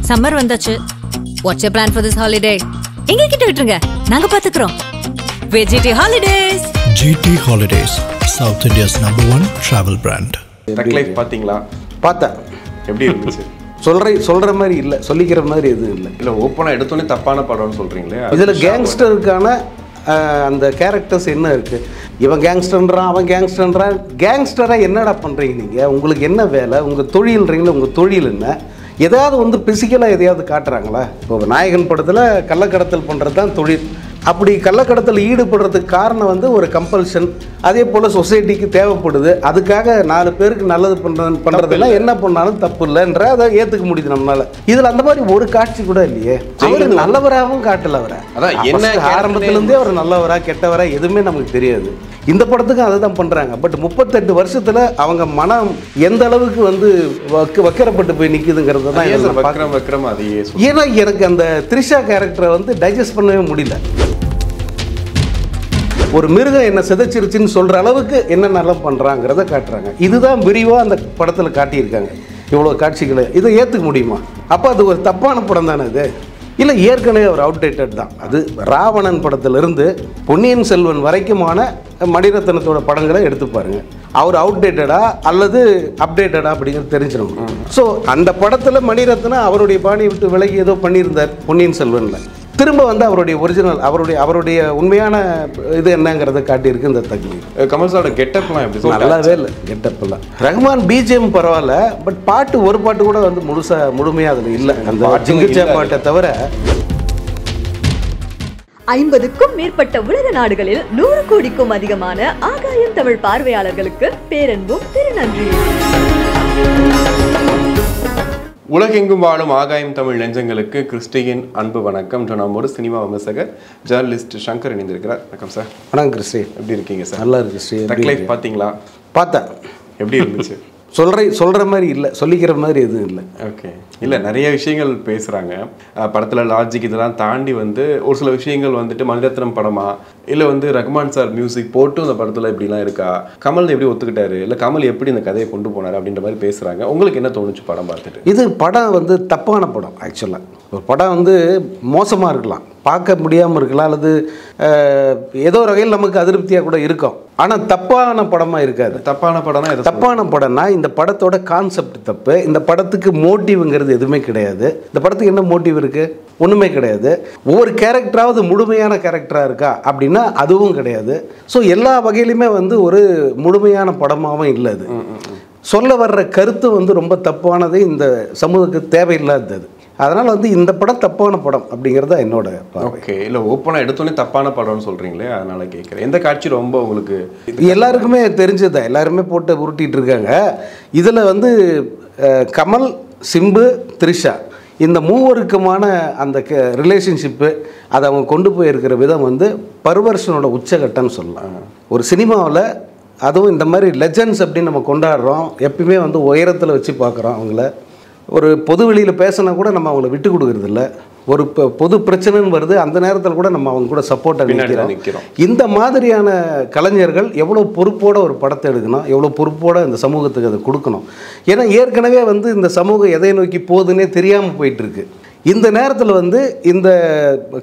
Summer வந்தாச்சு. What's your plan for this holiday? எங்க கிட்ட விட்டுருங்க, நாங்க பாத்துக்கிறோம். VGT Holidays. GT Holidays, South India's #1 travel brand. தக் லைஃப் பாத்தீங்களா? பார்த்தேன். எப்படி இருந்துச்சு? சொல்ற மாதிரி இல்லை, சொல்லிக்கிற மாதிரி எதுவும் இல்லை. இல்லை ஓப்பனாக எடுத்தோன்னே தப்பான படம்னு சொல்கிறீங்களே. இதில் கேங்ஸ்டருக்கான அந்த கேரக்டர்ஸ் என்ன இருக்குது? இவன் கேங்ஸ்டர்ன்றான், அவன் கேங்ஸ்டர்ன்றான். கேங்ஸ்டராக என்னடா பண்ணுறீங்க நீங்கள்? உங்களுக்கு என்ன வேலை? உங்கள் தொழில்ன்றீங்களா? உங்கள் தொழில் என்ன? ஏதாவது வந்து பிசிக்கலாக எதையாவது காட்டுறாங்களா? இப்போ நாயகன் படத்தில் கள்ளக்கடத்தல் பண்ணுறது தான் தொழில். அப்படி கள்ளக்கடத்தல் ஈடுபடுறதுக்கு காரணம் வந்து ஒரு கம்பல்ஷன். அதே போல் சொசைட்டிக்கு தேவைப்படுது. அதுக்காக 4 பேருக்கு நல்லது பண்ணுறதுலாம் என்ன பண்ணாலும் தப்பு இல்லைன்ற அதை ஏற்றுக்க முடியுது நம்மளால. இதில் அந்த மாதிரி ஒரு காட்சி கூட இல்லையே. அவர் நல்லவராகவும் காட்டல. அவரை அதான் என்ன ஆரம்பத்துலேருந்தே அவர் நல்லவரா கெட்டவரா எதுவுமே நமக்கு தெரியாது. இந்த படத்துக்கும் அதை தான் பண்ணுறாங்க. பட் 38 வருஷத்தில் அவங்க மனம் எந்த அளவுக்கு வந்து வக்கரப்பட்டு போய் நிற்குதுங்கிறது தான். ஏன்னா எனக்கு அந்த த்ரிஷா கேரக்டரை வந்து டைஜஸ்ட் பண்ணவே முடியல. ஒரு மிருகம் என்ன சிதைச்சிருச்சுன்னு சொல்கிற அளவுக்கு என்னென்னலாம் பண்ணுறாங்கிறத காட்டுறாங்க. இதுதான் விரிவாக அந்த படத்தில் காட்டியிருக்காங்க. இவ்வளோ காட்சிகளை இதை ஏற்றுக்க முடியுமா? அப்போ அது ஒரு தப்பான படம் தானே இது? இல்லை, ஏற்கனவே ஒரு அவுடேட்டட் தான். அது ராவணன் படத்திலிருந்து பொன்னியின் செல்வன் வரைக்குமான மணிரத்னத்தோட படங்களை எடுத்து பாருங்க. அவர் அவுடேட்டடா அல்லது அப்டேட்டடா அப்படிங்கிறது தெரிஞ்சிடும். ஸோ அந்த படத்தில் மணிரத்னம் அவருடைய பாணியை விட்டு விலகி ஏதோ பண்ணியிருந்தார் பொன்னியின் செல்வனில். திரும்ப வந்து அவருடைய ஒரிஜினல் அவருடைய உண்மையான இது என்னங்கிறத காட்டியிருக்கு இந்த தகுதி. கமல் சாரோட கெட்டப்லாம் எப்படி? நல்லாவே இல்லை கெட்டப்லாம். ரஹ்மான் பிஜிஎம் பரவாயில்ல, பட் பாட்டு ஒரு பாட்டு கூட வந்து முழுமையாக அதில் இல்லை. அந்த ஜிங்கிச்சா பாட்டை தவிர 50க்கும் மேற்பட்ட உலக நாடுகளில் 100 கோடிக்கும் அதிகமான ஆகாயம் தமிழ் பார்வையாளர்களுக்கு பேரன்பும் திருநன்றி. உலகெங்கும் வாழும் ஆகாயம் தமிழ் நெஞ்சங்களுக்கு கிறிஸ்டியின் அன்பு வணக்கம். நம்மோடு சினிமா விமர்சகர் ஜேர்னலிஸ்ட் சங்கர் இணைந்திருக்கிறார். வணக்கம் சார். வணக்கம் கிறிஸ்டி. எப்படி இருக்கீங்க சார்? நல்லா இருக்கு கிறிஸ்டி. தக் லைஃப் பார்த்தீங்களா? பார்த்தேன். எப்படி இருந்துச்சு? சொல்கிற மாதிரி இல்லை, சொல்லிக்கிற மாதிரி எதுவும் இல்லை. ஓகே. இல்லை, நிறைய விஷயங்கள் பேசுகிறாங்க படத்தில். லாஜிக் இதெல்லாம் தாண்டி வந்து ஒரு சில விஷயங்கள் வந்துட்டு மணிரத்னம் படமா இல்லை வந்து ரஹ்மான் சார் மியூசிக் போட்டு அந்த படத்தில் இப்படிலாம் இருக்கா, கமல் எப்படி ஒத்துக்கிட்டாரு, இல்லை கமல் எப்படி இந்த கதையை கொண்டு போனார் அப்படின்ற மாதிரி பேசுகிறாங்க. உங்களுக்கு என்ன தோணுச்சு படம் பார்த்துட்டு? இது படம் வந்து தப்பான படம். ஆக்சுவலாக ஒரு படம் வந்து மோசமாக இருக்கலாம், பார்க்க முடியாமல் இருக்கலாம், அல்லது ஏதோ ஒரு வகையில் நமக்கு அதிருப்தியாக கூட இருக்கும். ஆனால் தப்பான படமாக இருக்காது. தப்பான படம்னா தப்பான படம்னா இந்த படத்தோட கான்செப்ட் தப்பு. இந்த படத்துக்கு மோட்டிவ்ங்கிறது எதுவுமே கிடையாது. இந்த படத்துக்கு என்ன மோட்டிவ் இருக்குது? ஒன்றுமே கிடையாது. ஒவ்வொரு கேரக்டராவது முழுமையான கேரக்டராக இருக்கா அப்படின்னா அதுவும் கிடையாது. ஸோ எல்லா வகையிலுமே வந்து ஒரு முழுமையான படமாகவும் இல்லை. அது சொல்ல வர்ற கருத்து வந்து ரொம்ப தப்பானது, இந்த சமூகத்துக்கு தேவையில்லாதது. அதனால் வந்து இந்த படம் தப்பான படம் அப்படிங்கிறத என்னோட. ஓகே. இல்லை, ஓப்பனாக எடுத்தோன்னே தப்பான படம்னு சொல்கிறீங்களே, அதனால் கேட்குறேன். எந்த காட்சி ரொம்ப உங்களுக்கு? எல்லாருக்குமே தெரிஞ்சதா, எல்லாருமே போட்டு உருட்டிகிட்டு இருக்காங்க. இதில் வந்து கமல், சிம்பு, த்ரிஷா இந்த மூவருக்குமான அந்த ரிலேஷன்ஷிப்பு அதை அவங்க கொண்டு போயிருக்கிற விதம் வந்து பர்வர்ஷனோட உச்சகட்டம்னு சொல்லலாம். ஒரு சினிமாவில் அதுவும் இந்த மாதிரி லெஜண்ட்ஸ் அப்படின்னு நம்ம கொண்டாடுறோம். எப்பயுமே வந்து உயரத்தில் வச்சு பார்க்குறோம் அவங்கள. ஒரு பொது வெளியில் பேசினா கூட நம்ம அவங்கள விட்டு கொடுக்கறது இல்லை. ஒரு பொது பிரச்சனைன்னு வருது, அந்த நேரத்தில் கூட நம்ம அவங்க கூட சப்போர்ட்டாக நிற்கிறோம். இந்த மாதிரியான கலைஞர்கள் எவ்வளோ பொறுப்போட ஒரு படத்தை எடுக்கணும், எவ்வளோ பொறுப்போட இந்த சமூகத்துக்கு அதை கொடுக்கணும். ஏன்னா ஏற்கனவே வந்து இந்த சமூகம் எதை நோக்கி போகுதுன்னே தெரியாமல் போயிட்டுருக்கு. இந்த நேரத்தில் வந்து இந்த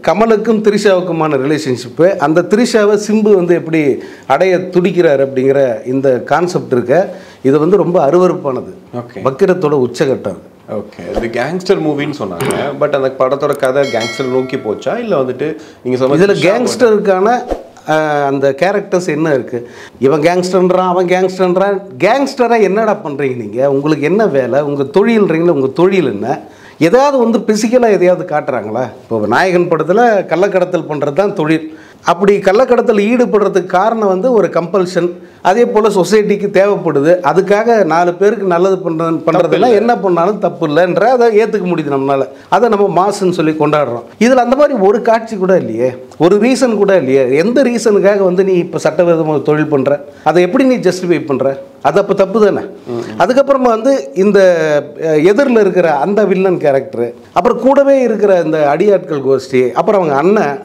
கமலுக்கும் த்ரிஷாவுக்குமான ரிலேஷன்ஷிப்பு, அந்த த்ரிஷாவை சிம்பு வந்து எப்படி அடைய துடிக்கிறார் அப்படிங்கிற இந்த கான்செப்ட் இருக்க, இது வந்து ரொம்ப அருவருப்பானது. வக்கிரத்தோட உச்சகட்டம். ஓகே. இது கேங்ஸ்டர் மூவின்னு சொன்னாங்க, பட் அந்த படத்தோட கதை கேங்ஸ்டர் நோக்கி போச்சா, இல்லை வந்துட்டு நீங்கள் சொன்ன இதில் கேங்ஸ்டருக்கான அந்த கேரக்டர்ஸ் என்ன இருக்குது? இவன் கேங்ஸ்டர்ன்றான், அவன் கேங்ஸ்டர்ன்றான். கேங்ஸ்டராக என்னடா பண்ணுறீங்க நீங்கள்? உங்களுக்கு என்ன வேலை? உங்கள் தொழில்ன்றீங்களா? உங்கள் தொழில் என்ன? ஏதாவது வந்து பிசிக்கலாக எதையாவது காட்டுறாங்களா? இப்போ நாயகன் படத்தில் கள்ளக்கடத்தல் பண்ணுறது தான் தொழில். அப்படி கள்ளக்கடத்தல் ஈடுபடுறதுக்கு காரணம் வந்து ஒரு கம்பல்ஷன். அதே போல் சொசைட்டிக்கு தேவைப்படுது. அதுக்காக 4 பேருக்கு நல்லது பண்ணுறதுலாம் என்ன பண்ணாலும் தப்பு இல்லைன்ற அதை ஏற்றுக்க முடியுது நம்மளால். அதை நம்ம மாசுன்னு சொல்லி கொண்டாடுறோம். இதில் அந்த மாதிரி ஒரு காட்சி கூட இல்லையே, ஒரு ரீசன் கூட இல்லையே. எந்த ரீசனுக்காக வந்து நீ இப்போ சட்டவிரோதமாக தொழில் பண்ணுற, அதை எப்படி நீ ஜஸ்டிஃபை பண்ணுற? அது அப்போ தப்பு தானே. அதுக்கப்புறமா வந்து இந்த எதிரில் இருக்கிற அந்த வில்லன் கேரக்டரு, அப்புறம் கூடவே இருக்கிற இந்த அடியாட்கள் கோஷ்டி, அப்புறம்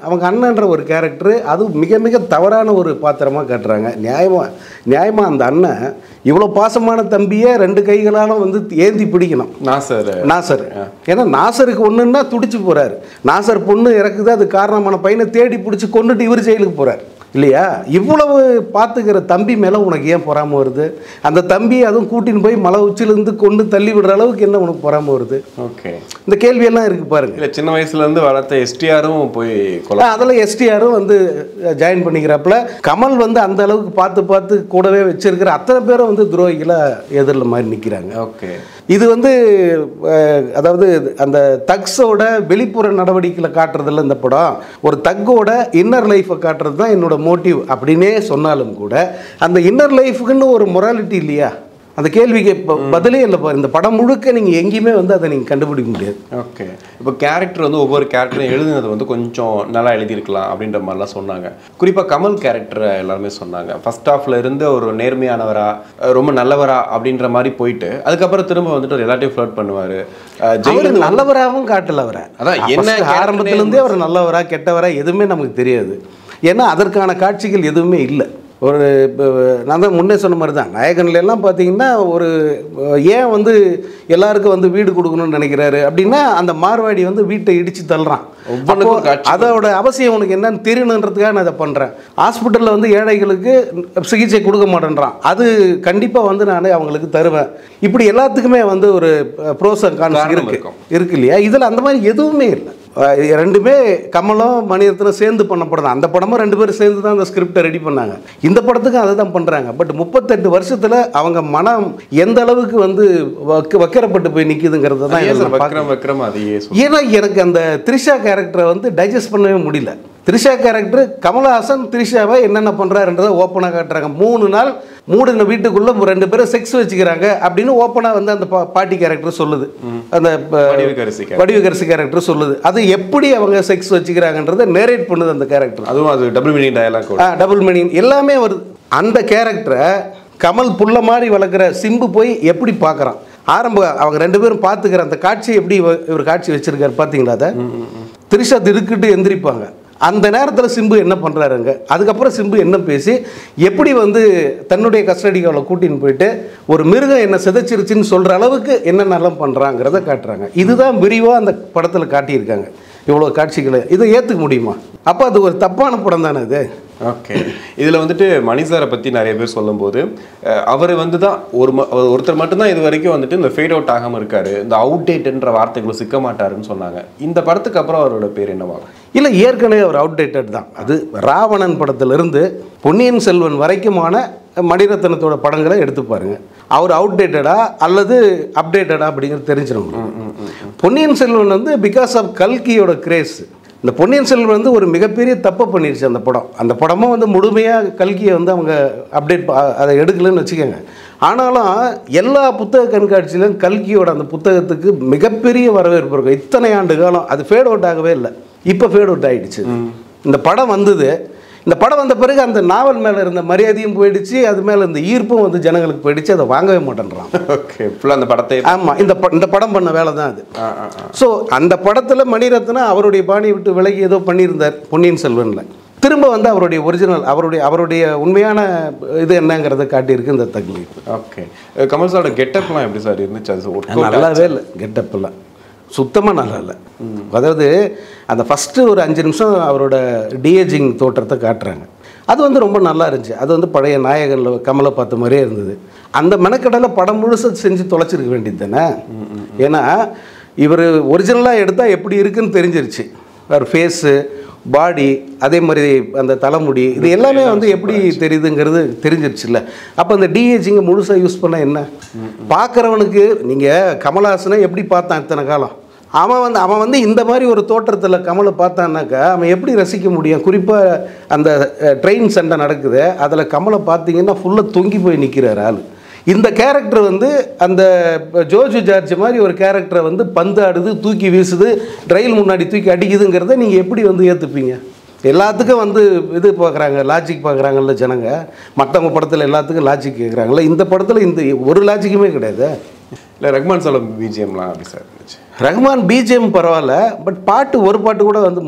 அவங்க அண்ணன்ற ஒரு கேரக்டரு, அது மிக மிக தவறான ஒரு பாத்திரமாக காட்டுறாங்க. நியாயமாக நியாயமாக அந்த அண்ணன் இவ்வளோ பாசமான தம்பியை 2 கைகளாலும் வந்து ஏந்தி பிடிக்கணும். நாசர் ஏன்னா நாசருக்கு ஒன்றுன்னா துடிச்சு போகிறாரு. நாசர் பொண்ணு இறக்குது, அது காரணமான பையனை தேடி பிடிச்சி கொண்டுட்டு இவர் ஜெயிலுக்கு போகிறார் இல்லையா? இவ்வளவு பார்த்துக்கிற தம்பி மேலே உனக்கு ஏன் பொறாமல் வருது? அந்த தம்பி அதுவும் கூட்டின்னு போய் மலை உச்சிலேருந்து கொண்டு தள்ளி விடுற அளவுக்கு என்ன உனக்கு பொறாமல் வருது? ஓகே, இந்த கேள்வியெல்லாம் இருக்குது பாருங்க. இல்லை, சின்ன வயசுலேருந்து வளர்த்த எஸ்டிஆரும் போய் அதில் எஸ்டிஆரும் வந்து ஜாயின் பண்ணிக்கிறாப்புல. கமல் வந்து அந்த அளவுக்கு பார்த்து கூடவே வச்சிருக்கிற அத்தனை பேரும் வந்து துரோகிகளை எதிரில் மாதிரி நிற்கிறாங்க. ஓகே, இது வந்து அதாவது அந்த தக்ஸோட வெளிப்புற நடவடிக்கைகளை காட்டுறதில்ல இந்த படம், ஒரு தக்கோட இன்னர் லைஃப்பை காட்டுறது தான் என்னோட மோட்டிவ் அப்படின்னே சொன்னாலும் கூட அந்த இன்னர் லைஃபுக்குன்னு ஒரு மொராலிட்டி இல்லையா? அந்த கேள்விக்கு பதிலே இல்லை பாரு. இந்த படம் முழுக்க நீங்கள் எங்கேயுமே வந்து அதை நீங்கள் கண்டுபிடிக்க முடியாது. ஓகே, இப்போ கேரக்டர் வந்து ஒவ்வொரு கேரக்டரும் எழுதுனது வந்து கொஞ்சம் நல்லா எழுதியிருக்கலாம் அப்படின்ற மாதிரிலாம் சொன்னாங்க. குறிப்பாக கமல் கேரக்டரை எல்லாருமே சொன்னாங்க. ஃபர்ஸ்ட் ஹாஃப்ல இருந்து ஒரு நேர்மையானவரா, ரொம்ப நல்லவரா அப்படின்ற மாதிரி போயிட்டு அதுக்கப்புறம் திரும்ப வந்துட்டு ஒரு எல்லாத்தையும் ஃப்ளர்ட் பண்ணுவார். ஜெயிலர் நல்லவராகவும் காட்டல அவரை. அதான் என்ன ஆரம்பத்திலேருந்தே அவர் நல்லவரா கெட்டவரா எதுவுமே நமக்கு தெரியாது. ஏன்னா அதற்கான காட்சிகள் எதுவுமே இல்லை. ஒரு நான் தான் முன்னே சொன்ன மாதிரி தான் நாயகன்லாம் பார்த்தீங்கன்னா ஒரு ஏன் வந்து எல்லாருக்கும் வந்து வீடு கொடுக்கணும்னு நினைக்கிறாரு அப்படின்னா அந்த மார்வாடி வந்து வீட்டை இடித்து தள்ளுறான். அதோட அவசியம் உனக்கு என்னன்னு தெரியணுன்றதுக்காக நான் அதை பண்ணுறேன். ஹாஸ்பிட்டலில் வந்து ஏழைகளுக்கு சிகிச்சை கொடுக்க மாட்டேன்றான், அது கண்டிப்பாக வந்து நான் அவங்களுக்கு தருவேன். இப்படி எல்லாத்துக்குமே வந்து ஒரு ப்ரோஸ் அண்ட் கான்ஸ் இருக்கு இல்லையா? இதில் அந்த மாதிரி எதுவுமே இல்லை. ரெண்டுமே கமலும் மணிரத்னம் சேர்ந்து பண்ண படம் தான். அந்த படமும் 2 பேரும் சேர்ந்து தான் அந்த ஸ்கிரிப்டை ரெடி பண்ணாங்க. இந்த படத்துக்கும் அதை தான் பண்ணுறாங்க. பட் 38 வருஷத்தில் அவங்க மனம் எந்த அளவுக்கு வந்து வக்கரப்பட்டு போய் நிற்குதுங்கிறது தான். ஏன்னா எனக்கு அந்த த்ரிஷா கேரக்டரை வந்து டைஜஸ்ட் பண்ணவே முடியல. த்ரிஷா கேரக்டர் கமலஹாசன் த்ரிஷாவை என்னென்ன பண்ணுறாருன்றதை ஓப்பனாக காட்டுறாங்க. 3 நாள் மூடின வீட்டுக்குள்ளே 2 பேரும் செக்ஸ் வச்சுக்கிறாங்க அப்படின்னு ஓப்பனாக வந்து அந்த பாட்டி கேரக்டர் சொல்லுது, அந்த வடிவகரிசி கேரக்டர் சொல்லுது. அது எப்படி அவங்க செக்ஸ் வச்சுக்கிறாங்கன்றதை நேரேட் பண்ணுது அந்த கேரக்டர். அதுவும் அது double meaning dialogue, double meaning எல்லாமே வருது. அந்த கேரக்டரை கமல் புள்ள மாதிரி வளர்க்குற சிம்பு போய் எப்படி பார்க்குறான்? அவங்க 2 பேரும் பார்த்துக்கிற அந்த காட்சி எப்படி இவர் காட்சி வச்சிருக்காரு பார்த்தீங்களா? அதை த்ரிஷா திருக்கிட்டு எந்திரிப்பாங்க. அந்த நேரத்தில் சிம்பு என்ன பண்ணுறாருங்க, அதுக்கப்புறம் சிம்பு என்ன பேசி எப்படி வந்து தன்னுடைய கஸ்டடிக்கு அவளை கூட்டின்னு போயிட்டு ஒரு மிருகம் என்ன சிதைச்சிருச்சுன்னு சொல்கிற அளவுக்கு என்னென்னலாம் பண்ணுறாங்கிறத காட்டுறாங்க. இதுதான் விரிவாக அந்த படத்தில் காட்டியிருக்காங்க. இவ்வளோ காட்சிகளை இதை ஏற்றுக்க முடியுமா? அப்போ அது ஒரு தப்பான படம் தானே அது. ஓகே, இதில் வந்துட்டு மணி சாரை பற்றி நிறைய பேர் சொல்லும்போது அவர் வந்து தான் ஒருத்தர் மட்டும்தான் இது வரைக்கும் வந்துட்டு இந்த ஃபேட் அவுட் ஆகாமல் இருக்காரு, இந்த அவுட்டேட்ன்ற வார்த்தைகளை சிக்க மாட்டாருன்னு சொன்னாங்க. இந்த படத்துக்கு அப்புறம் அவரோட பேர் என்னவாகும்? இல்லை, ஏற்கனவே அவர் அவுட்டேட்டட் தான். அது ராவணன் படத்திலிருந்து பொன்னியின் செல்வன் வரைக்குமான மணிரத்னத்தோட படங்களை எடுத்து பாருங்க. அவர் அவுட்டேட்டடா அல்லது அப்டேட்டடா அப்படிங்கிறது தெரிஞ்சிடும். பொன்னியின் செல்வன் வந்து பிகாஸ் ஆஃப் கல்கியோட கிரேஸ். இந்த பொன்னியின் செல்வன் வந்து ஒரு மிகப்பெரிய தப்பை பண்ணிருச்சு அந்த படம். அந்த படமும் வந்து முழுமையாக கல்கியை வந்து அவங்க அப்டேட் அதை எடுக்கலன்னு வச்சுக்கோங்க. ஆனாலும் எல்லா புத்தக கண்காட்சியிலும் கல்கியோட அந்த புத்தகத்துக்கு மிகப்பெரிய வரவேற்பு இருக்கும். இத்தனை ஆண்டு காலம் அது ஃபேட் அவுட் ஆகவே இல்லை. இப்போ ஃபேட் அவுட் ஆகிடுச்சு. இந்த படம் வந்தது. இந்த படம் வந்த பிறகு அந்த நாவல் மேலே இருந்த மரியாதையும் போயிடுச்சு, அது மேலே இந்த ஈர்ப்பும் வந்து ஜனங்களுக்கு போயிடுச்சு. அதை வாங்கவே மாட்டேன்றான். ஓகே, ஃபுல்லாக அந்த படத்தை ஆமாம், இந்த படம் பண்ண வேலை தான் அது. ஸோ அந்த படத்தில் மணிரத்னம் அவருடைய பாணியை விட்டு விலகி ஏதோ பண்ணியிருந்தார் பொன்னியின் செல்வனில். திரும்ப வந்து அவருடைய ஒரிஜினல் அவருடைய உண்மையான இது என்னங்கிறத காட்டியிருக்கு இந்த தக்லி. ஓகே, கமல் சாரோட கெட்டப்லாம் எப்படி சார் இருந்துச்சு? அது நல்லாவே இல்லை, கெட்டப்லாம் சுத்தமாக நல்லா இல்லை. அதாவது அந்த ஃபஸ்ட்டு ஒரு 5 நிமிஷம் அவரோட டிஏஜிங் தோற்றத்தை காட்டுறாங்க. அது வந்து ரொம்ப நல்லா இருந்துச்சு. அது வந்து பழைய நாயகனில் கமலை பார்த்த மாதிரியே இருந்தது. அந்த மெனக்கடலை படம் முழுசு செஞ்சு தொலைச்சிருக்க வேண்டியது தானே. ஏன்னா இவர் ஒரிஜினலாக எடுத்தால் எப்படி இருக்குன்னு தெரிஞ்சிருச்சு. அவர் ஃபேஸு, பாடி, அதே மாதிரி அந்த தலைமுடி, இது எல்லாமே வந்து எப்படி தெரியுதுங்கிறது தெரிஞ்சிருச்சுல்ல. அப்போ அந்த டிஏஜிங்கை முழுசாக யூஸ் பண்ணால் என்ன? பார்க்குறவனுக்கு நீங்கள் கமல்ஹாசனை எப்படி பார்த்தான் இத்தனை காலம்? அவன் வந்து இந்த மாதிரி ஒரு தோற்றத்தில் கமலை பார்த்தான்னாக்கா அவன் எப்படி ரசிக்க முடியும்? குறிப்பாக அந்த ட்ரெயின் சண்டை நடக்குது, அதில் கமலை பார்த்தீங்கன்னா ஃபுல்லாக தொங்கி போய் நிற்கிறார் ஆள். இந்த கேரக்டர் வந்து அந்த ஜோஜு ஜார்ஜ் மாதிரி ஒரு கேரக்டரை வந்து பந்து ஆடுது, தூக்கி வீசுது, ரயில் முன்னாடி தூக்கி அடிக்குதுங்கிறத நீங்கள் எப்படி வந்து ஏற்றுப்பீங்க? எல்லாத்துக்கும் வந்து இது பார்க்குறாங்க, லாஜிக் பார்க்குறாங்கல்ல ஜனங்க. மற்றவங்க படத்தில் எல்லாத்துக்கும் லாஜிக் கேட்குறாங்கல்ல. இந்த படத்தில் இந்த ஒரு லாஜிக்குமே கிடையாது. இல்லை ரஹ்மான் சார் பிஜிஎம்லாம் அப்படி சார் இருந்துச்சு. ரஹ்மான் பிஜிஎம் பரவாயில்ல, பட் பாட்டு ஒரு பாட்டு கூட வந்து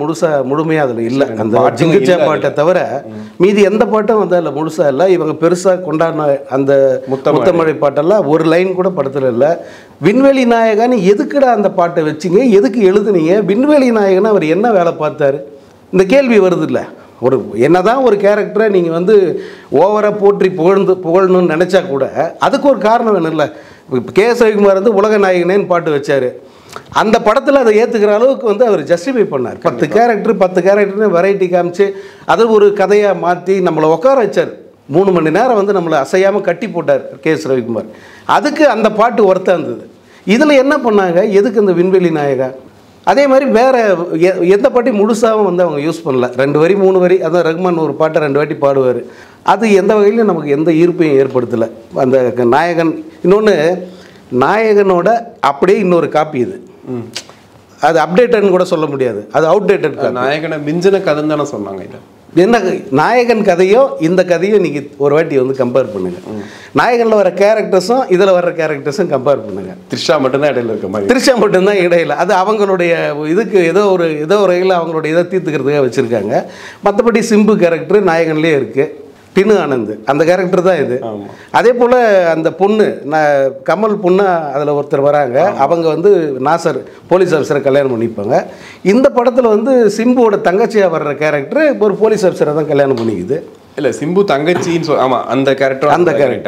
முழுமையாக அதில் இல்லை. அந்த ஜிங்குச்சா பாட்டை தவிர மீதி எந்த பாட்டும் வந்து அதில் முழுசாக இல்லை. இவங்க பெருசாக கொண்டாடின அந்த முத்தமழை பாட்டெல்லாம் ஒரு லைன் கூட படத்தில் இல்லை. விண்வெளி நாயகன்னு எதுக்குடா அந்த பாட்டை வச்சிங்க, எதுக்கு எழுதுனீங்க? விண்வெளி நாயகன்னு அவர் என்ன வேலை பார்த்தாரு? இந்த கேள்வி வருது இல்லை. ஒரு என்னதான் ஒரு கேரக்டரை நீங்கள் வந்து ஓவராக போற்றி புகழணும்னு நினச்சா கூட அதுக்கு ஒரு காரணம் வேணும் இல்லை. இப்போ கே.எஸ். ரவிக்குமார் வந்து உலக நாயகனேன்னு பாட்டு வச்சார். அந்த படத்தில் அதை ஏற்றுக்கிற அளவுக்கு வந்து அவர் ஜஸ்டிஃபை பண்ணார். 10 கேரக்டர்னு வெரைட்டி காமிச்சு அதை ஒரு கதையாக மாற்றி நம்மளை உட்கார வச்சார். 3 மணி நேரம் வந்து நம்மளை அசையாமல் கட்டி போட்டார் கே.எஸ். ரவிக்குமார். அதுக்கு அந்த பாட்டு ஒர்த்தாக இருந்தது. இதில் என்ன பண்ணாங்க, எதுக்கு இந்த விண்வெளி நாயகா? அதே மாதிரி வேறு எந்த பாட்டையும் முழுசாகவும் வந்து அவங்க யூஸ் பண்ணல. 2 வரி 3 வரி, அதான் ரஹ்மான் ஒரு பாட்டை 2 வாட்டி பாடுவார். அது எந்த வகையிலும் நமக்கு எந்த ஈர்ப்பையும் ஏற்படுத்தலை. அந்த நாயகன் இன்னொன்று நாயகனோட அப்படியே இன்னொரு காப்பி இது. அது அப்டேட்டட்னு கூட சொல்ல முடியாது, அது அவுடேட்டட். நாயகனை மிஞ்சின கதைன்னு தானே சொன்னாங்க. இதை என்ன நாயகன் கதையோ இந்த கதையும் நீங்கள் ஒரு வாட்டி வந்து கம்பேர் பண்ணுங்கள். நாயகனில் வர கேரக்டர்ஸும் இதில் வர கேரக்டர்ஸும் கம்பேர் பண்ணுங்கள். த்ரிஷா மட்டும்தான் இடையில இருக்க மாதிரி. த்ரிஷா மட்டும்தான் இடையில. அது அவங்களுடைய இதுக்கு ஏதோ ஒரு வகையில் அவங்களுடைய இதை தீர்த்துக்கிறதுக்காக வச்சுருக்காங்க. மற்றபடி சிம்பு கேரக்டர் நாயகன்லேயே இருக்குது. டினு ஆனந்த் அந்த கேரக்டர் தான் இது. அதே போல் அந்த பொண்ணு கமல் பொண்ணு அதில் ஒருத்தர் வராங்க. அவங்க வந்து நாசர் போலீஸ் ஆஃபீஸரை கல்யாணம் பண்ணிப்பாங்க. இந்த படத்தில் வந்து சிம்புவோட தங்கச்சியாக வர்ற கேரக்டர் ஒரு போலீஸ் ஆஃபீஸரை தான் கல்யாணம் பண்ணிக்குது. இல்லை சிம்பு தங்கச்சின்னு ஆமாம் அந்த கேரக்டர்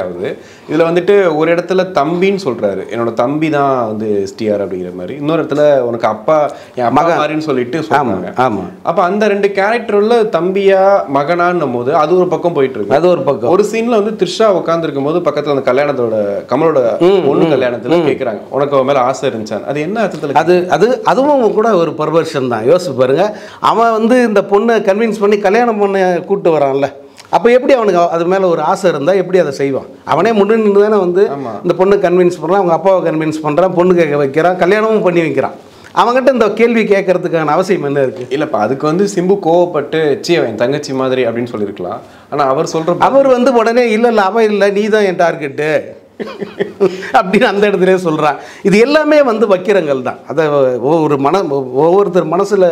ஆகுது. இதில் வந்துட்டு ஒரு இடத்துல தம்பின்னு சொல்கிறாரு, என்னோட தம்பி தான் வந்து எஸ்டிஆர் அப்படிங்கிற மாதிரி. இன்னொரு இடத்துல உனக்கு அப்பா என் மக மாதிரின்னு சொல்லிட்டு சொல்லுவாங்க. ஆமாம். அப்போ அந்த 2 கேரக்டர்ல தம்பியா மகனான்னும் போது அது ஒரு பக்கம் போயிட்டு இருக்கு. அது ஒரு பக்கம். ஒரு சீன்ல வந்து த்ரிஷா உட்காந்துருக்கும் போது பக்கத்தில் அந்த கல்யாணத்தோட கமலோட பொண்ணு கல்யாணத்தில் கேட்குறாங்க உனக்கு அவன் மேலே ஆசை இருந்துச்சான். அது என்ன அர்த்தத்தில்? அதுவும் கூட ஒரு பர்வர்ஷன் தான். யோசிச்சு பாருங்க. அவன் வந்து இந்த பொண்ணை கன்வின்ஸ் பண்ணி கல்யாணம் பண்ண கூப்பிட்டு வரான்ல, அப்போ எப்படி அவனுக்கு அது மேலே ஒரு ஆசை இருந்தால் எப்படி அதை செய்வான்? அவனே முன்னாடி தானே வந்து இந்த பொண்ணு கன்வின்ஸ் பண்ணுறான், அவங்க அப்பாவை கன்வின்ஸ் பண்ணுறான், பொண்ணு கேட்க வைக்கிறான், கல்யாணமும் பண்ணி வைக்கிறான். அவங்ககிட்ட இந்த கேள்வி கேட்கறதுக்கான அவசியம் என்ன இருக்குது? இல்லைப்பா அதுக்கு வந்து சிம்பு கோவப்பட்டு அவன் தங்கச்சி மாதிரி அப்படின்னு சொல்லியிருக்கலாம். ஆனால் அவர் வந்து உடனே இல்லை அவன் இல்லை நீ தான் என் டார்கெட்டு அப்படின்னு அந்த இடத்துல சொல்கிறான். இது எல்லாமே வந்து வக்கிரங்கள் தான். அதை ஒவ்வொருத்தர் மனசில்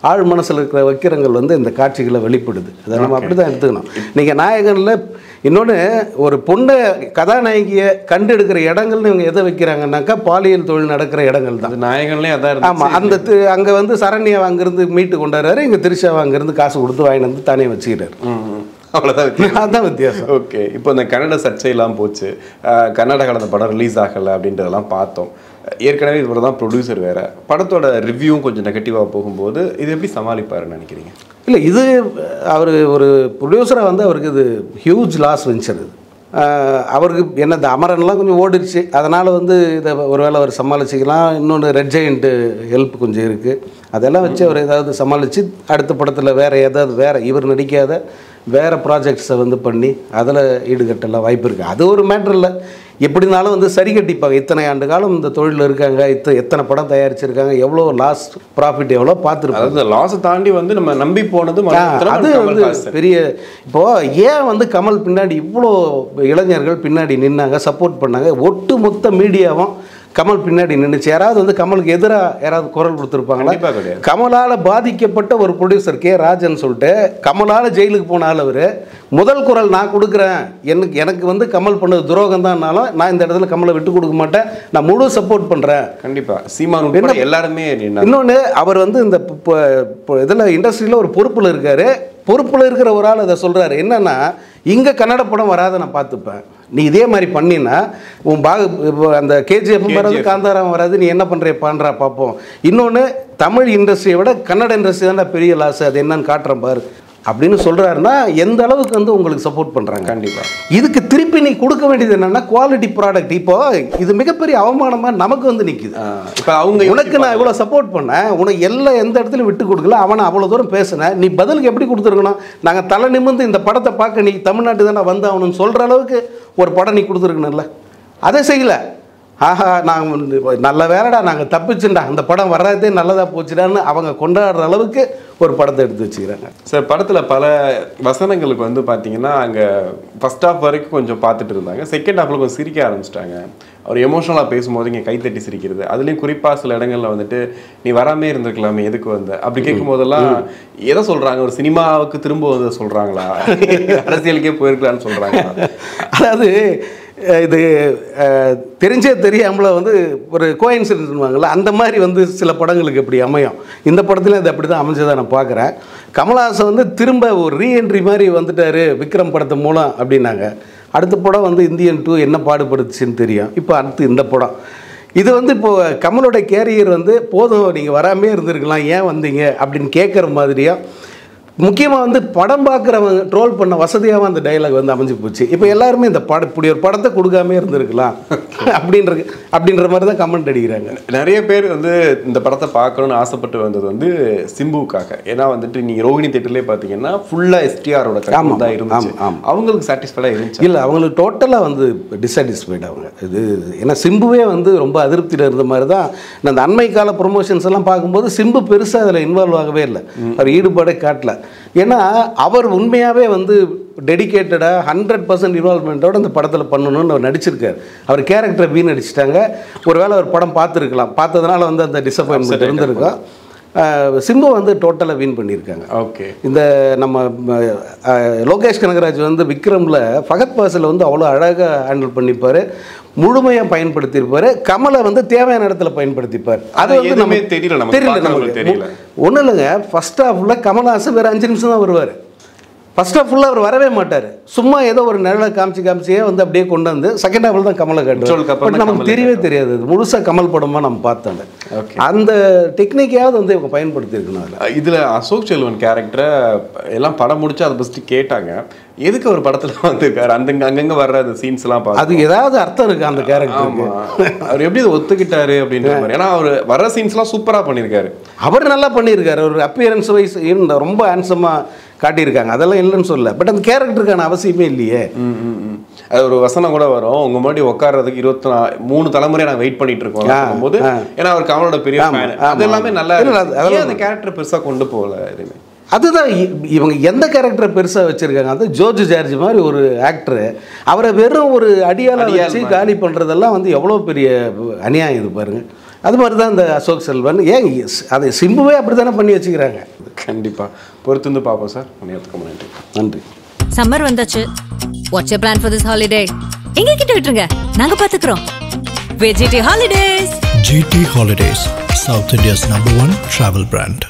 ஆழ் மனசில் இருக்கிற வக்கிரங்கள் வந்து இந்த காட்சிகளை வெளிப்படுது. அதை நம்ம அப்படி தான் எடுத்துக்கணும். நீங்கள் நாயகனில் இன்னொன்று ஒரு பொண்ணை கதாநாயகியை கண்டெடுக்கிற இடங்கள்னு இவங்க எதை வைக்கிறாங்கன்னாக்கா பாலியல் தொழில் நடக்கிற இடங்கள் தான். நாயகன்லேயே அதான். ஆமாம். அந்த அங்கே வந்து சரண்யாவை அங்கேருந்து மீட்டு கொண்டாடுறாரு, இங்கே திரிஷாவை அங்கேருந்து காசு கொடுத்து வாங்கிட்டு வந்து தானே வச்சுக்கிறார். அவ்வளோதான் வித்தியாசம். ஓகே. இப்போ இந்த கன்னட சர்ச்சையெல்லாம் போச்சு, கர்நாடகாவில் அந்த படம் ரிலீஸ் ஆகலை அப்படின்றதெல்லாம் பார்த்தோம். ஏற்கனவே இவர் தான் ப்ரொடியூசர் வேறு, படத்தோட ரிவ்யூவும் கொஞ்சம் நெகட்டிவாக போகும்போது இது எப்படி சமாளிப்பாருன்னு நினைக்கிறீங்க? இல்லை இது அவர் ஒரு ப்ரொடியூசராக வந்து அவருக்கு இது ஹியூஜ் லாஸ் வெஞ்சர். இது அவருக்கு என்னது அமரன்லாம் கொஞ்சம் ஓடிடுச்சு, அதனால் வந்து இதை ஒரு வேளை அவர் சமாளிச்சிக்கலாம். இன்னொன்று ரெட் ஜெயண்ட்டு ஹெல்ப் கொஞ்சம் இருக்குது, அதெல்லாம் வச்சு அவர் ஏதாவது சமாளித்து அடுத்த படத்தில் வேறு ஏதாவது வேறு இவர் நடிக்காத வேறு ப்ராஜெக்ட்ஸை வந்து பண்ணி அதில் ஈடுகட்டலாம் வாய்ப்பு இருக்குது. அது ஒரு மேட்ரு இல்லை. எப்படி இருந்தாலும் வந்து சரி கட்டிப்பாங்க. இத்தனை ஆண்டு காலம் இந்த தொழிலில் இருக்காங்க, எத்தனை படம் தயாரிச்சிருக்காங்க, எவ்வளோ லாஸ் ப்ராஃபிட் எவ்வளோ பார்த்துருக்காங்க. அதாவது லாஸை தாண்டி வந்து நம்ம நம்பி போனது அது வந்து பெரிய. இப்போது ஏன் வந்து கமல் பின்னாடி இவ்வளோ இளைஞர்கள் பின்னாடி நின்னாங்க, சப்போர்ட் பண்ணாங்க, ஒட்டு மொத்த மீடியாவும் கமல் பின்னாடி நின்றுச்சு. யாராவது வந்து கமலுக்கு எதிராக யாராவது குரல் கொடுத்துருப்பாங்களா? கமலால் பாதிக்கப்பட்ட ஒரு ப்ரொடியூசர் கே ராஜன் சொல்லிட்டு கமலால் ஜெயிலுக்கு போனாலும் அவர் முதல் குரல் நான் கொடுக்குறேன், எனக்கு வந்து கமல் பண்ணது துரோகம் தான்னாலும் நான் இந்த இடத்துல கமலை விட்டு கொடுக்க மாட்டேன், நான் முழு சப்போர்ட் பண்ணுறேன். கண்டிப்பாக சீமான் எல்லாருமே. இன்னொன்று அவர் வந்து இந்த இதில் இண்டஸ்ட்ரியில் ஒரு பொறுப்பில் இருக்கார். பொறுப்பில் இருக்கிற ஒரு ஆள் அதை சொல்கிறாரு என்னென்னா, இங்கே கன்னட படம் வராத நான் பார்த்துப்பேன், நீ இதே மாதிரி பண்ணினா உன் அந்த கேஜிஎஃப் வராது, காந்தாரம் வராது, நீ என்ன பண்ணுறா பார்ப்போம். இன்னொன்று தமிழ் இண்டஸ்ட்ரியை விட கன்னட இண்டஸ்ட்ரி தான் பெரிய லாஸ், அது என்னன்னு காட்டுறேன் பாரு அப்படின்னு சொல்கிறாருன்னா எந்த அளவுக்கு வந்து உங்களுக்கு சப்போர்ட் பண்ணுறாங்க. கண்டிப்பாக இதுக்கு திருப்பி நீ கொடுக்க வேண்டியது என்னென்னா குவாலிட்டி ப்ராடக்ட். இப்போ இது மிகப்பெரிய அவமானமாக நமக்கு வந்து நிற்குது. இப்போ அவங்க உனக்கு நான் இவ்வளோ சப்போர்ட் பண்ணேன், உனக்கு எல்லாம் எந்த இடத்துலையும் விட்டு கொடுக்கல, அவனை அவ்வளோ தூரம் பேசினேன், நீ பதிலுக்கு எப்படி கொடுத்துருக்கணும்? நாங்கள் தலை நிமிர்ந்து இந்த படத்தை பார்க்க நீ தமிழ்நாட்டு தானே வந்தாகணும்னு சொல்கிற அளவுக்கு ஒரு படம் நீ கொடுத்துருக்கணும்ல, அதை செய்யலை. ஆஹா நாங்கள் நல்ல வேலைடா நாங்கள் தப்பிச்சுண்டா அந்த படம் வர்றதே நல்லதாக போச்சுடான்னு அவங்க கொண்டாடுற அளவுக்கு ஒரு படத்தை எடுத்து வச்சுக்கிறாங்க. சார் படத்தில் பல வசனங்களுக்கு வந்து பார்த்தீங்கன்னா அங்கே ஃபர்ஸ்ட் ஹாஃப் வரைக்கும் கொஞ்சம் பார்த்துட்டு இருந்தாங்க, செகண்ட் ஹாஃபில் கொஞ்சம் சிரிக்க ஆரம்பிச்சிட்டாங்க. அவர் எமோஷனலாக பேசும்போது இங்கே கைத்தட்டி சிரிக்கிறது, அதுலேயும் குறிப்பாக சில இடங்களில் வந்துட்டு நீ வராமே இருந்திருக்கலாமே எதுக்கு வந்த அப்படி கேட்கும் போதெல்லாம் எதை சொல்கிறாங்க, ஒரு சினிமாவுக்கு திரும்ப வந்து சொல்கிறாங்களா, அரசியலுக்கே போயிருக்கலான்னு சொல்கிறாங்களா? அதாவது இது தெரிஞ்சே தெரியாமல் வந்து ஒரு கோயின்சிடன்ட்வாங்கள்ல அந்த மாதிரி வந்து சில படங்களுக்கு எப்படி அமையும். இந்த படத்தில் அது அப்படி தான் அமைஞ்சதை நான் பார்க்குறேன். கமல்ஹாசன் வந்து திரும்ப ஒரு ரீஎன்ட்ரி மாதிரி வந்துட்டார் விக்ரம் படத்து மூலம் அப்படின்னாங்க. அடுத்த படம் வந்து இந்தியன் 2 என்ன பாடுபடுச்சுன்னு தெரியும். இப்போ அடுத்து இந்த படம் இது வந்து இப்போது கமலோட கேரியர் வந்து போதும் நீங்கள் வராமே இருந்திருக்கலாம் ஏன் வந்தீங்க அப்படின்னு கேட்குற மாதிரியாக முக்கியமாக வந்து படம் பார்க்குறவங்க ட்ரோல் பண்ண வசதியாக அந்த டைலாக் வந்து அமைஞ்சு போச்சு. இப்போ எல்லாருமே இந்த இப்படி ஒரு படத்தை கொடுக்காமே இருந்திருக்கலாம் அப்படின்ற மாதிரி தான் கமெண்ட் அடிக்கிறாங்க. நிறைய பேர் வந்து இந்த படத்தை பார்க்கணுன்னு ஆசைப்பட்டு வந்தது வந்து சிம்புவுக்காக. ஏன்னா வந்துட்டு நீங்கள் ரோஹிணி தேட்டர்லேயே பார்த்தீங்கன்னா ஃபுல்லாக எஸ்டிஆரோட தான் இருந்துச்சு. அவங்களுக்கு சாட்டிஸ்ஃபைடாக இருந்துச்சு? இல்லை, அவங்களுக்கு டோட்டலாக வந்து டிஸாட்டிஸ்ஃபைட் அவங்க. இது ஏன்னா சிம்புவே வந்து ரொம்ப அதிருப்தியில் இருந்த மாதிரி தான். அந்த அண்மை கால ப்ரொமோஷன்ஸ் எல்லாம் பார்க்கும்போது சிம்பு பெருசாக அதில் இன்வால்வ் ஆகவே இல்லை, அவர் ஈடுபாடே காட்டல. ஏன்னா அவர் உண்மையாகவே வந்து டெடிக்கேட்டடாக 100% இன்வால்மெண்ட்டோடு அந்த படத்தில் பண்ணணும்னு அவர் நடிச்சிருக்கார். அவர் கேரக்டரை வீண் அடிச்சிட்டாங்க. ஒருவேளை அவர் படம் பார்த்துருக்கலாம், பார்த்ததுனால வந்து அந்த டிசப்பாயின்மெண்ட் இருந்திருக்கும். சிம்பு வந்து டோட்டலாக வீண் பண்ணியிருக்காங்க. ஓகே, இந்த நம்ம லோகேஷ் கனகராஜ் வந்து விக்ரமில் ஃபகத் பாசில் வந்து அவ்வளோ அழகாக ஹேண்டில் பண்ணிப்பார், முழுமையாக பயன்படுத்தியிருப்பார். கமலை வந்து தேவையான இடத்துல பயன்படுத்திப்பார். அது வந்து நம்ம தெரியல. ஒன்றும் இல்லைங்க, ஃபர்ஸ்ட் ஹாஃபில் கமல்ஹாசன் வேறு 5 நிமிஷம் தான் வருவார். ஃபர்ஸ்ட் ஹாஃப் ஃபுல்லாக அவர் வரவே மாட்டார். சும்மா ஏதோ ஒரு நிழலை காமிச்சியே வந்து அப்படியே கொண்டு வந்து செகண்ட் ஹாஃபில் தான் கமலை காட்டுவார். பட் நமக்கு தெரியவே தெரியாது அது முழுசாக கமல் படமாக நம்ம பார்த்தோம். அந்த டெக்னிக்கையாவது வந்து இவங்க பயன்படுத்தியிருக்கணும். அதில் இதில் அசோக் செல்வன் கேரக்டரை எல்லாம் படம் முடிச்சு அதை ஃபஸ்ட்டு கேட்டாங்க, எதுக்கு ஒரு படத்தில் வந்துருக்காரு, அங்கங்கே வர்ற அந்த சீன்ஸ்லாம் பார்த்து அது ஏதாவது அர்த்தம் இருக்குது அந்த கேரக்டருக்கு, அவர் எப்படி அதை ஒத்துக்கிட்டாரு அப்படின்ற மாதிரி. ஏன்னா அவர் வர சீன்ஸ்லாம் சூப்பராக பண்ணியிருக்காரு, அவர் நல்லா பண்ணியிருக்காரு. ஒரு அப்பியரன்ஸ் வைஸ் ரொம்ப ஹேண்ட்ஸமாக காட்டியிருக்காங்க, அதெல்லாம் இல்லைன்னு சொல்ல. பட் அந்த கேரக்டருக்கான அவசியமே இல்லையே. அது ஒரு வசனம் கூட வரும், உங்க முன்னாடி உட்கார்றதுக்கு 23 தலைமுறை நான் வெயிட் பண்ணிட்டு இருக்கோம் போது. ஏன்னா அவர் கமலோட பெரிய ஃபேன். அது எல்லாமே நல்லா அந்த கேரக்டர் பெருசாக கொண்டு போகல எதுவுமே. அதுதான் இவங்க எந்த கேரக்டரை பெருசாக வச்சுருக்காங்க. அது ஜோர்ஜ் ஜார்ஜ் மாதிரி ஒரு ஆக்டரு, அவரை வெறும் ஒரு அடியால வச்சு காலி பண்ணுறதெல்லாம் வந்து எவ்வளோ பெரிய அநியாயம் இது பாருங்க. அது மாதிரி தான் இந்த அசோக் செல்வன். ஏன் அதை சிம்புவே அப்படி தானே பண்ணி வச்சுக்கிறாங்க. கண்டிப்பாக பொறுத்து வந்து பார்ப்போம் சார். நன்றி. நன்றி. சம்மர் வந்தாச்சு. What's your plan for this holiday? எங்க கிட்ட விட்டுருங்க, நாங்க பாத்துக்கிறோம். VGT Holidays. GT Holidays, South India's #1 travel brand.